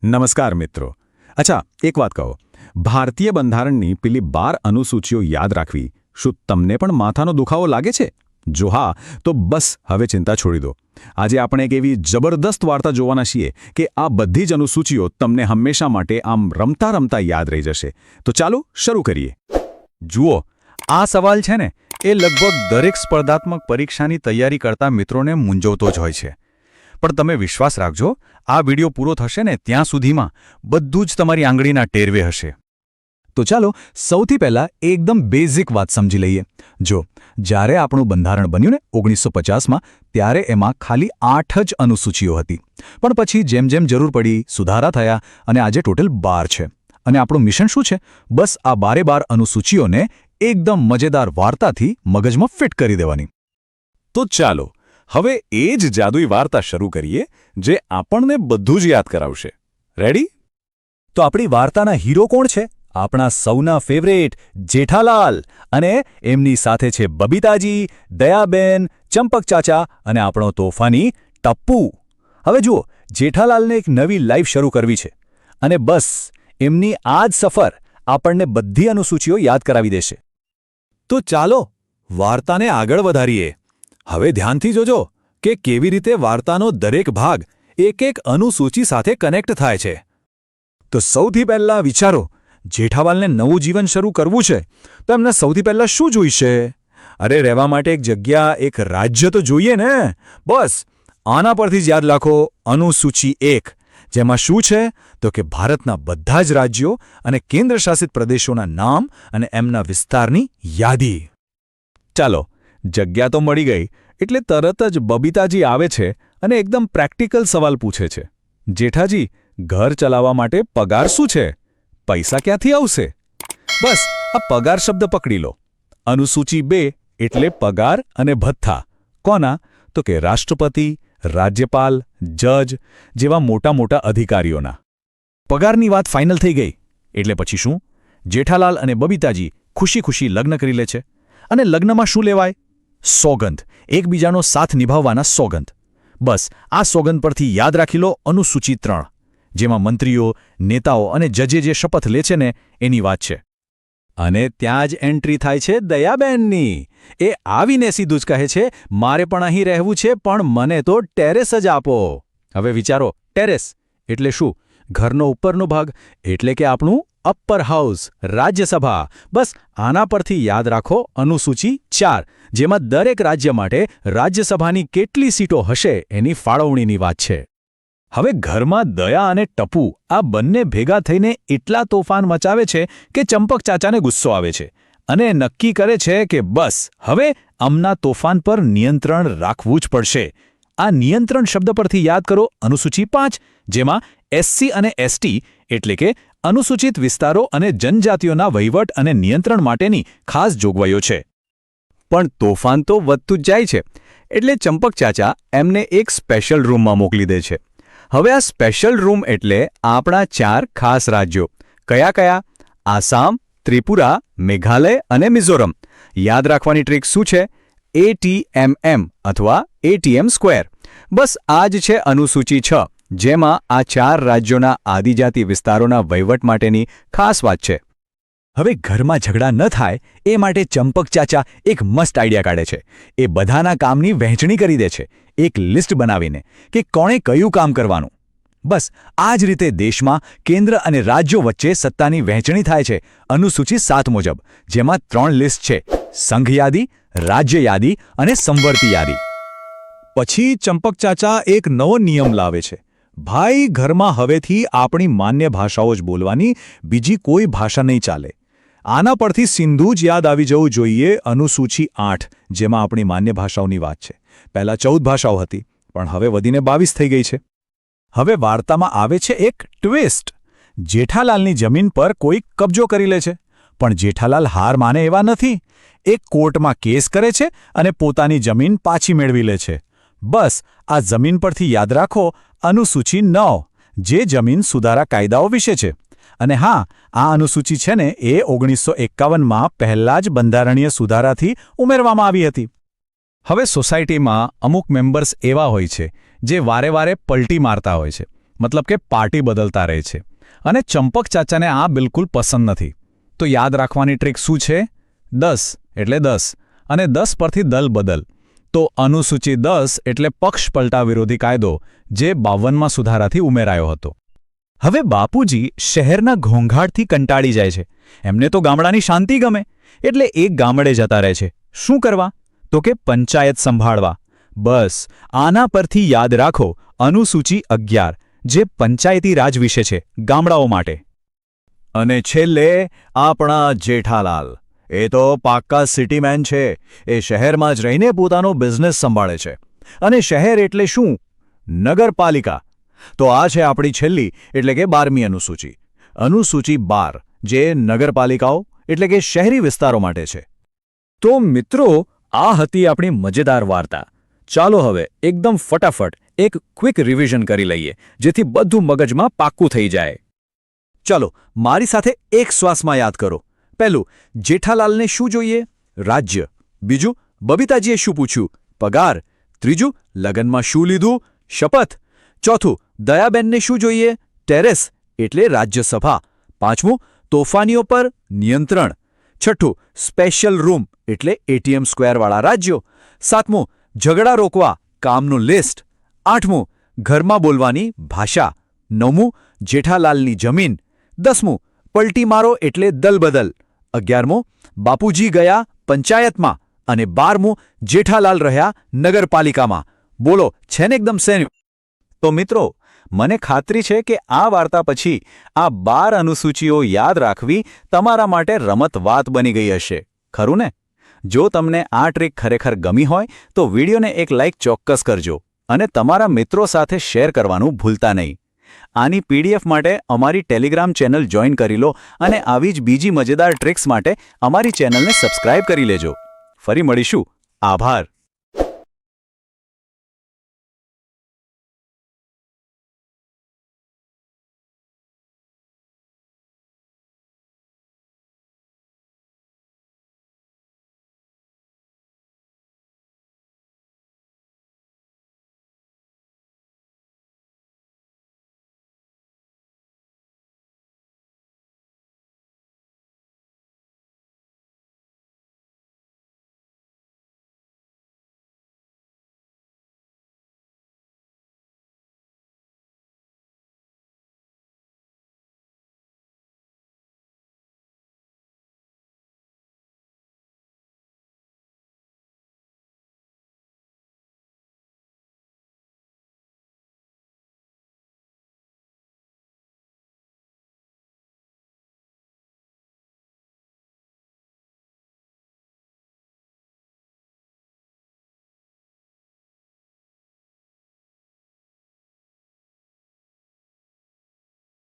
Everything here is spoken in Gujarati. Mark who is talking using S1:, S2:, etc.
S1: નમસ્કાર મિત્રો. અચ્છા, એક વાત કહો, ભારતીય બંધારણની પેલી 12 અનુસૂચિઓ યાદ રાખવી શું તમને પણ માથાનો દુખાવો લાગે છે? જો હા, તો બસ હવે ચિંતા છોડી દો. આજે આપણે એક એવી જબરદસ્ત વાર્તા જોવાના છીએ કે આ બધી જ અનુસૂચિઓ તમને હંમેશા માટે આમ રમતા રમતા યાદ રહી જશે. તો ચાલો શરૂ કરીએ.
S2: જુઓ, આ સવાલ છે ને એ લગભગ દરેક સ્પર્ધાત્મક પરીક્ષાની તૈયારી કરતા મિત્રોને મૂંઝવતો જ હોય છે. પણ તમે વિશ્વાસ રાખજો, આ વિડિયો પૂરો થશે ને ત્યાં સુધીમાં બધું જ તમારી આંગળીના ટેરવે હશે.
S3: તો ચાલો સૌથી પહેલા એકદમ બેઝિક વાત સમજી લઈએ. જો જ્યારે આપણું બંધારણ બન્યું ને 1950માં, ત્યારે એમાં ખાલી 8 જ અનુસૂચિઓ હતી. પણ પછી જેમ જેમ જરૂર પડી સુધારા થયા અને આજે ટોટલ 12 છે. અને આપણું મિશન શું છે? બસ આ 12 અનુસૂચિઓને એકદમ મજેદાર વાર્તાથી મગજમાં ફિટ કરી દેવાની.
S1: તો ચાલો હવે એ જ જાદુઈ વાર્તા શરૂ કરીએ જે આપણને બધું જ યાદ કરાવશે. રેડી?
S3: તો આપણી વાર્તાના હીરો કોણ છે? આપણા સૌના ફેવરેટ જેઠાલાલ. અને એમની સાથે છે બબીતાજી, દયાબેન, ચંપક ચાચા અને આપણો તોફાની ટપ્પુ. હવે જુઓ, જેઠાલાલને એક નવી લાઈફ શરૂ કરવી છે અને બસ એમની આ જ સફર આપણને બધી અનુસૂચિઓ યાદ કરાવી દેશે.
S2: તો ચાલો વાર્તાને આગળ વધારીએ. હવે ધ્યાનથી જોજો કે કેવી રીતે વાર્તાનો દરેક ભાગ એક એક અનુસૂચિ સાથે કનેક્ટ થાય છે.
S3: તો સૌથી પહેલા વિચારો, જેઠાલાલને નવું જીવન શરૂ કરવું છે તો એમને સૌથી પહેલા શું જોઈશે? અરે રહેવા માટે એક જગ્યા, એક રાજ્ય તો જોઈએ ને. બસ આના પરથી જ યાદ રાખો, અનુસૂચિ 1, જેમાં શું છે તો કે ભારતના બધા જ રાજ્યો અને કેન્દ્રશાસિત પ્રદેશોના નામ અને એમના વિસ્તારની યાદી.
S1: ચાલો, જગ્યા તો મળી ગઈ એટલે તરત જ બબીતાજી આવે છે અને એકદમ પ્રેક્ટિકલ સવાલ પૂછે છે. જેઠાજી, ઘર ચલાવવા માટે પગાર શું છે? પૈસા ક્યાંથી આવશે? બસ આ પગાર શબ્દ પકડી લો. અનુસૂચિ 2 એટલે પગાર અને ભથ્થા. કોના? તો કે રાષ્ટ્રપતિ, રાજ્યપાલ, જજ જેવા મોટા મોટા અધિકારીઓના.
S3: પગારની વાત ફાઇનલ થઈ ગઈ એટલે પછી શું? જેઠાલાલ અને બબીતાજી ખુશી ખુશી લગ્ન કરી લે છે. અને લગ્નમાં શું લેવાય? સોગંદ, એકબીજાનો સાથ નિભાવવાના સોગંદ. બસ આ સોગંદ પરથી યાદ રાખી લો અનુસૂચિ 3, જેમાં મંત્રીઓ, નેતાઓ અને જજે જે શપથ લે છે ને એની વાત છે. અને ત્યાં જ એન્ટ્રી થાય છે દયાબેનની. એ આવીને સીધું જ કહે છે, મારે પણ અહીં રહેવું છે, પણ મને તો ટેરેસ જ આપો. હવે વિચારો, ટેરેસ એટલે શું? ઘરનો ઉપરનો ભાગ, એટલે કે આપણું અપર હાઉસ, રાજ્યસભા. બસ આના પરથી યાદ રાખો અનુસૂચિ 4, જેમાં દરેક રાજ્ય માટે રાજ્યસભાની કેટલી સીટો હશે એની ફાળવણીની વાત છે. હવે ઘરમાં દયા અને ટપુ આ બંને ભેગા થઈને એટલા તોફાન મચાવે છે કે ચંપક ચાચાને ગુસ્સો આવે છે અને નક્કી કરે છે કે બસ હવે આમના તોફાન પર નિયંત્રણ રાખવું જ પડશે. આ નિયંત્રણ શબ્દ પરથી યાદ કરો અનુસૂચિ 5, જેમાં એસસી અને એસટી એટલે કે અનુસૂચિત વિસ્તારો અને જનજાતિઓના વહીવટ અને નિયંત્રણ માટેની ખાસ જોગવાઈઓ છે. પણ તોફાન તો વધતું જ જાય છે એટલે ચંપક ચાચા એમને એક સ્પેશિયલ રૂમમાં મોકલી દે છે. હવે આ સ્પેશિયલ રૂમ એટલે આપણા 4 ખાસ રાજ્યો. કયા કયા? આસામ, ત્રિપુરા, મેઘાલય અને મિઝોરમ. યાદ રાખવાની ટ્રીક શું છે? ATMM અથવા ATM સ્ક્વેર. બસ આ જ છે અનુસૂચિ 6, જેમાં આ 4 રાજ્યોના આદિજાતિ વિસ્તારોના વહીવટ માટેની ખાસ વાત છે. હવે ઘરમાં ઝઘડા ન થાય એ માટે ચંપક ચાચા એક મસ્ત આઈડિયા કાઢે છે. એ બધાના કામની વહેંચણી કરી દે છે, એક લિસ્ટ બનાવીને કે કોણે કયું કામ કરવાનું. બસ આ જ રીતે દેશમાં કેન્દ્ર અને રાજ્યો વચ્ચે સત્તાની વહેંચણી થાય છે અનુસૂચિ 7 મુજબ, જેમાં 3 લિસ્ટ છે: સંઘ યાદી, રાજ્ય યાદી અને સંવર્તી યાદી. પછી ચંપક ચાચા એક નવો નિયમ લાવે છે. ભાઈ, ઘરમાં હવેથી આપણી માન્ય ભાષાઓ જ બોલવાની, બીજી કોઈ ભાષા નહીં ચાલે. આના પરથી સિંધુ જ યાદ આવી જવું જોઈએ અનુસૂચિ 8, જેમાં આપણી માન્ય ભાષાઓની વાત છે. પહેલાં 14 ભાષાઓ હતી, પણ હવે વધીને 22 થઈ ગઈ છે. હવે વાર્તામાં આવે છે એક ટ્વિસ્ટ. જેઠાલાલની જમીન પર કોઈ કબજો કરી લે છે, પણ જેઠાલાલ હાર માને એવા નથી. એક કોર્ટમાં કેસ કરે છે અને પોતાની જમીન પાછી મેળવી લે છે. બસ આ જમીન પરથી યાદ રાખો અનુસૂચિ 9, જે જમીન સુધારા કાયદાઓ વિશે છે. અને હા, આ અનુસૂચિ છે ને એ 1951માં પહેલા જ બંધારણીય સુધારાથી ઉમેરવામાં આવી હતી. હવે સોસાયટીમાં અમુક મેમ્બર્સ એવા હોય છે જે વારે વારે પલટી મારતા હોય છે.
S1: મતલબ કે પાર્ટી બદલતા રહે છે અને ચંપક ચાચાને આ બિલકુલ પસંદ નથી. તો યાદ રાખવાની ટ્રીક શું છે? 10 એટલે 10 અને 10 પરથી દલ બદલ. તો અનુસૂચિ 10 એટલે પક્ષ પલટા વિરોધી કાયદો જે 52માં સુધારાથી ઉમેરાયો હતો. હવે બાપુજી શહેરના ઘોંઘાટથી કંટાળી જાય છે. એમને તો ગામડાની શાંતિ ગમે એટલે એક ગામડે જતા રહે છે. શું કરવા? તો કે પંચાયત સંભાળવા. બસ આના પરથી યાદ રાખો અનુસૂચિ 11 જે પંચાયતી રાજ વિશે છે ગામડાઓ માટે.
S3: અને છેલ્લે આપણા જેઠાલાલ. એ તો પાક્કા સિટીમેન છે. એ શહેરમાં જ રહીને પોતાનો બિઝનેસ સંભાળે છે. અને શહેર એટલે શું? નગરપાલિકા. તો આ છે આપણી છેલ્લી એટલે કે 12મી અનુસૂચિ. અનુસૂચિ 12 જે નગરપાલિકાઓ એટલે કે શહેરી વિસ્તારો માટે છે.
S2: તો મિત્રો, આ હતી આપણી મજેદાર વાર્તા. ચાલો હવે એકદમ ફટાફટ એક ક્વિક રિવિઝન કરી લઈએ જેથી બધું મગજમાં પાક્કું થઈ જાય.
S3: ચાલો મારી સાથે એક શ્વાસમાં યાદ કરો. પહેલું, જેઠાલાલને શું જોઈએ? રાજ્ય. બીજું, બબીતાજીએ શું પૂછ્યું? પગાર. ત્રીજું, લગ્નમાં શું લીધું? શપથ. ચોથું, દયાબેનને શું જોઈએ? ટેરેસ એટલે રાજ્યસભા. પાંચમું, તોફાનીઓ પર નિયંત્રણ. છઠ્ઠું, સ્પેશિયલ રૂમ એટલે એટીએમ સ્ક્વેરવાળા રાજ્યો. સાતમું, ઝઘડા રોકવા કામનું લિસ્ટ. આઠમું, ઘરમાં બોલવાની ભાષા. નવમું, જેઠાલાલની જમીન. 10મું, પલટી મારો એટલે દલબદલ. 11મું, બાપુજી ગયા પંચાયતમાં. અને 12મું, જેઠાલાલ રહ્યા નગરપાલિકામાં. બોલો, છે ને એકદમ સેન્યુ? તો મિત્રો, મને ખાતરી છે કે આ વાર્તા પછી આ 12 અનુસૂચિઓ યાદ રાખવી તમારા માટે રમત વાત બની ગઈ હશે. ખરું ને? જો તમને આ ટ્રીક ખરેખર ગમી હોય તો વિડીયોને એક લાઇક ચોક્કસ કરજો અને તમારા મિત્રો સાથે શેર કરવાનું ભૂલતા નહીં. આની પીડીએફ માટે અમારી ટેલિગ્રામ ચેનલ જોઈન કરી લો અને આવી જ બીજી મજેદાર ટ્રિક્સ માટે અમારી ચેનલને સબસ્ક્રાઇબ કરી લેજો. ફરી મળીશું. આભાર.